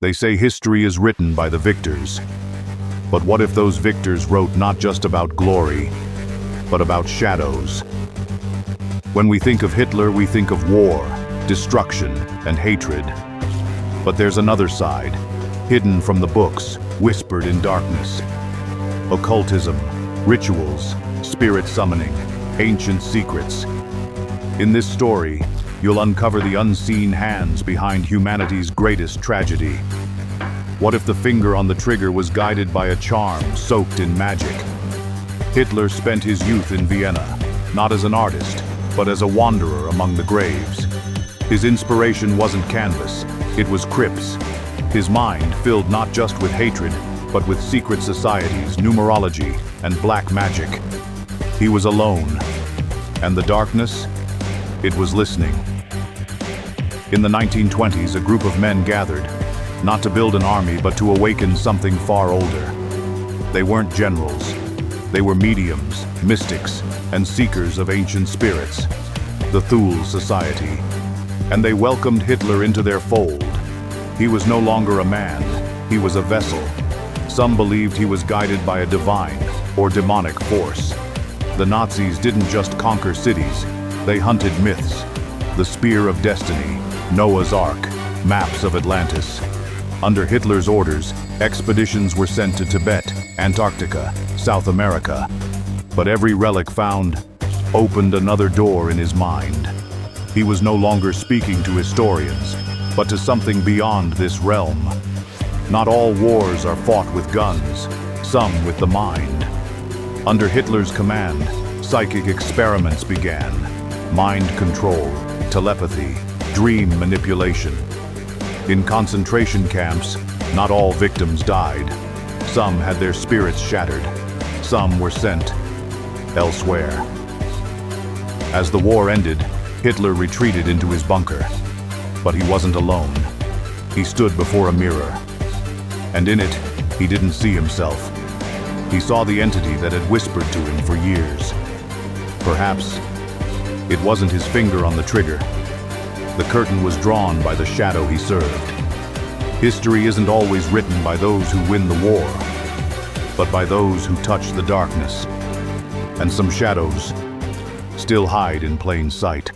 They say history is written by the victors. But what if those victors wrote not just about glory, but about shadows? When we think of Hitler, we think of war, destruction, and hatred. But there's another side, hidden from the books, whispered in darkness. Occultism, rituals, spirit summoning, ancient secrets. In this story, you'll uncover the unseen hands behind humanity's greatest tragedy. What if the finger on the trigger was guided by a charm soaked in magic? Hitler spent his youth in Vienna, not as an artist, but as a wanderer among the graves. His inspiration wasn't canvas, it was crypts. His mind filled not just with hatred, but with secret societies, numerology, and black magic. He was alone, and the darkness, it was listening. In the 1920s, a group of men gathered, not to build an army, but to awaken something far older. They weren't generals. They were mediums, mystics, and seekers of ancient spirits, the Thule society. And they welcomed Hitler into their fold. He was no longer a man, he was a vessel. Some believed he was guided by a divine or demonic force. The Nazis didn't just conquer cities, they hunted myths. The Spear of Destiny, Noah's Ark, maps of Atlantis. Under Hitler's orders, expeditions were sent to Tibet, Antarctica, South America. But every relic found opened another door in his mind. He was no longer speaking to historians, but to something beyond this realm. Not all wars are fought with guns, some with the mind. Under Hitler's command, psychic experiments began. Mind control, telepathy, dream manipulation. In concentration camps, not all victims died. Some had their spirits shattered. Some were sent elsewhere. As the war ended, Hitler retreated into his bunker. But he wasn't alone. He stood before a mirror. And in it, he didn't see himself. He saw the entity that had whispered to him for years. Perhaps it wasn't his finger on the trigger. The curtain was drawn by the shadow he served. History isn't always written by those who win the war, but by those who touch the darkness. And some shadows still hide in plain sight.